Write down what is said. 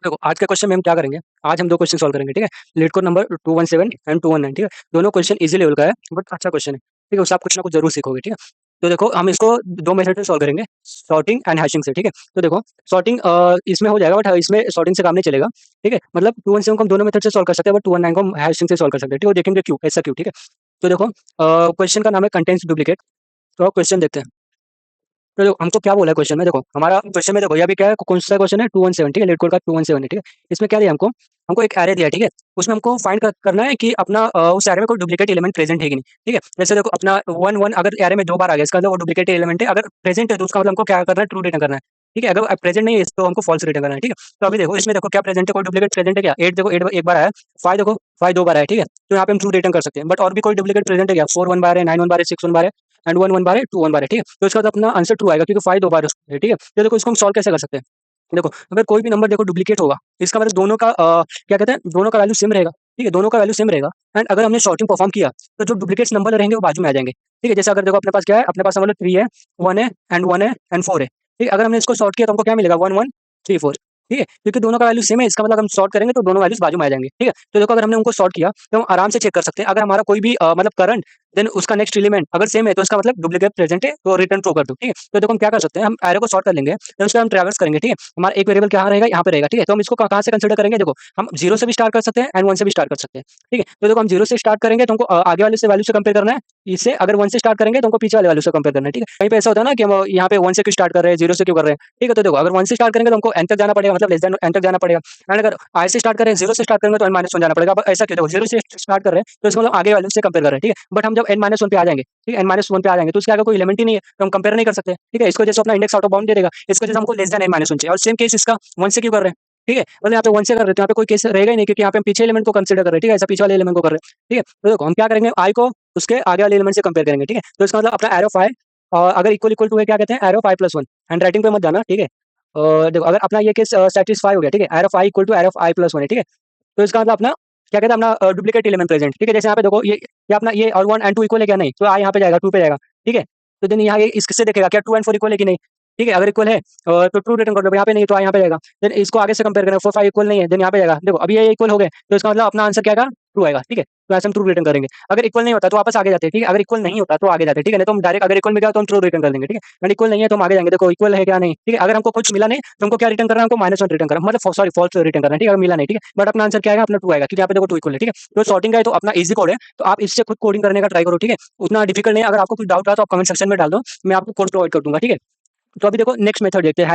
देखो आज के क्वेश्चन में हम क्या करेंगे। आज हम दो क्वेश्चन सॉल्व करेंगे, ठीक है। लीड कोड नंबर 217 एंड 219, ठीक है। दोनों क्वेश्चन इजी लेवल का है, बट अच्छा क्वेश्चन है, ठीक है। उससे आप कुछ ना कुछ जरूर सीखोगे, ठीक है। तो देखो हम इसको दो मेथड से सॉल्व करेंगे, सॉर्टिंग एंड हैशिंग से, ठीक है। तो देखो सॉर्टिंग इसमें हो जाएगा, बट इसमें सॉर्टिंग से काम नहीं चलेगा, ठीक है। मतलब 217 को हम दोनों मेथड से सॉल्व कर सकते हैं, बट 219 को हम हैशिंग से सॉल्व कर सकते हैं, ठीक है। वो देखेंगे क्यों, ऐसा क्यों, ठीक है। तो देखो क्वेश्चन का नाम है कंटेंट्स डुप्लीकेट। तो क्वेश्चन देखते हैं। तो देखो हमको क्या बोला है क्वेश्चन में, देखो हमारा क्वेश्चन में देखो ये अभी क्या है, कौन सा क्वेश्चन है, 217, ठीक है। लीड कोड का 217 है, ठीक है। इसमें क्या दिया हमको, हमको एक एरे दिया है, ठीक है। उसमें हमको फाइंड करना है कि अपना उस एरे में कोई डुप्लीकेट एलिमेंट प्रेजेंट है कि नहीं, ठीक है। जैसे देखो अपना 1 1 अगर एरे में दो बार आ गया, इसका मतलब वो डुप्लीकेट एलिमेंट है। अगर प्रेजेंट है तो उसका मतलब हमको क्या करना है, ट्रू रिटर्न करना है, ठीक है। अगर प्रेजेंट नहीं है तो हमको फॉल्स रिटर्न करना है, ठीक है। तो अभी देखो इसमें देखो क्या प्रेजेंट है, कोई डुप्लीकेट प्रेजेंट है क्या, 8 देखो 8 एक बार आया, 5 देखो 5 दो बार आया, ठीक है। तो यहाँ पे हम ट्रू रिटर्न कर सकते हैं। बट और भी कोई डुप्लीकेट प्रेजेंट है क्या, 4 1 बार है, 9 1 बार है, 6 1 बार है, एंड 1 1 बार है, 2 1 बार है, ठीक है। तो इसका अपना आंसर ट्रू आएगा क्योंकि 5 दो बार है, ठीक है। तो देखो इसको हम सॉल्व कैसे कर सकते हैं। देखो अगर कोई भी नंबर देखो डुप्लीकेट होगा, इसका मतलब दोनों का क्या कहते हैं, दोनों का वैल्यू सेम रहेगा, ठीक है। दोनों का वैल्यू सेम रहेगा। एंड अगर हमने सॉर्टिंग परफॉर्म किया तो जो डुप्लीकेट नंबर रहेंगे वो बाजू में आ जाएंगे, ठीक है। जैसे अगर देखो अपने पास क्या है, अपने पास मतलब 3 है, 1 है एंड 1 है एंड 4 है, ठीक है। अगर हमने इसको सॉर्ट किया तो हमको क्या मिलेगा, 1 1 3 4, ठीक है। क्योंकि दोनों का वैल्यू सेम है, इसका मतलब हम सॉर्ट करेंगे तो दोनों वैल्यूज बाजू में आ जाएंगे, ठीक है। तो देखो अगर हमने उनको सॉर्ट किया तो हम आराम से चेक कर सकते हैं। अगर हमारा कोई भी मतलब करंट देन उसका नेक्स्ट एलिमेंट अगर सेम है तो इसका मतलब डुप्लीकेट प्रेजेंट है, तो रिटर्न ट्रू कर दो, ठीक है। तो देखो हम क्या कर सकते हैं, हम एरो को सॉर्ट कर लेंगे, फिर उसको हम ट्रैवर्स करेंगे, ठीक है। हमारा एक वेरिएबल क्या रहेगा, यहाँ पे रहेगा, ठीक है। तो हम इसको कहाँ से कंसिडर करेंगे, देखो हम 0 से भी स्टार्ट कर सकते हैं एंड 1 से भी स्टार्ट कर सकते हैं, ठीक है। तो देखो हम 0 से स्टार्ट करेंगे तो हमको आगे वाले से वैल्यू से कंपेयर करना है, इससे अगर 1 से स्टार्ट करेंगे तो हमको पीछे वाले वैल्यू से कंपेयर करना है, ठीक है। कहीं पे ऐसा होता है ना कि हम यहाँ पे 1 से क्यों स्टार्ट कर रहे हैं, 0 से क्यों कर रहे हैं, ठीक है। तो देखो अगर 1 से स्टार्ट करेंगे तो हमको n तक जाना पड़ेगा, मतलब लेस देन n तक जाना पड़ेगा। एंड अगर i से स्टार्ट करें, 0 से स्टार्ट करेंगे तो n-1 जाना पड़ेगा। अब ऐसा क्यों, देखो 0 से स्टार्ट कर रहे हैं तो इसका मतलब आगे वैल्यू से कंपेयर कर रहे हैं, ठीक है। बट हम जब n-1 पे आ जाएंगे, ठीक है, n-1 पे आ जाएंगे तो उसके आगे कोई एलिमेंट ही नहीं है, तो हम कंपेयर नहीं कर सकते, ठीक है। इसको जैसे अपना इंडेक्स आउट ऑफ बाउंड दे देगा, इसको जैसे हमको लेस देन n-1 चाहिए, और सेम केस इसका 1 से क्यों कर रहे हैं, ठीक है। मतलब यहाँ पे 1 से कर रहे हैं तो यहाँ पे कोई केस रहेगा ही नहीं, क्योंकि यहाँ पे हम पीछे एलिमेंट को कंसीडर कर रहे हैं, ठीक है। ऐसा पीछे वाले एलिमेंट को कर रहे हैं, ठीक है। तो देखो हम क्या करेंगे, i को उसके आगे वाले एलिमेंट से कंपेयर करेंगे, ठीक है। तो इसका मतलब अपना एरो फाइव अगर इक्वल इक्वल टू है, क्या कहते हैं, एरो 5 + 1। हैंड राइटिंग पे मत जाना, ठीक है। देखो अगर अपना ये केस सेटिस्फाई हो गया, ठीक है, arrow 5 equal to arrow i + 1 है, ठीक है। तो इसका मतलब अपना क्या कहते हैं, अपना डुप्लीकेट एलिमेंट प्रेजेंट, ठीक है। जैसे यहाँ पे देखो ये अपना ये और 1 एंड 2 इक्वल है क्या, नहीं, तो यहाँ पे जाएगा 2 पे जाएगा, ठीक है। तो देन यहाँ ये इससे देखेगा क्या 2 एंड 4 इक्वल है कि नहीं, ठीक है। अगर इक्वल है तो ट्रू रिटर्न कर दो, यहाँ पे नहीं तो यहाँ पे जाएगा। देन इसको आगे से कंपेयर करें, 4 5 इक्वल नहीं है, देन यहाँ पे जाएगा। देखो अभी ये इक्वल हो गए तो इसका मतलब अपना आंसर क्या आएगा, ट्रू आएगा, ठीक है। तो ऐसे हम ट्रू रिटर्न करेंगे। अगर इक्वल नहीं होता तो वापस आगे जाते हैं, ठीक है। अगर इक्वल नहीं होता तो आगे जाते हैं, ठीक है। नहीं तो हम डायरेक्ट अगर इक्वल मिल गया तो हम ट्रू रिटर्न कर देंगे, ठीक है। अगर इक्वल नहीं है तो हम आगे जाएंगे, देखो इक्वल है क्या, नहीं, ठीक है। अगर हमको कुछ मिला नहीं तो हमको क्या रिटर्न करना है, हमको -1 रिटर्न करना, मतलब सॉरी फॉल्स रिटर्न करना है, ठीक है। अगर मिला नहीं, ठीक है। बट अपना आंसर क्या आएगा, अपना ट्रू आएगा, क्योंकि यहाँ पे देखो 2 इक्वल है, ठीक है। तो सॉर्टिंग का है तो अपना इजी कोड है, तो आप इससे खुद कोडिंग करने का ट्राई करो, ठीक है। उतना डिफिकल्ट नहीं है। अगर आपको कुछ डाउट रहा तो आप कमेंट सेक्शन में डाल दो, मैं आपको कोड प्रोवाइड कर दूंगा, ठीक है। तो अभी देखो नेक्स्ट मेथड देखते हैं,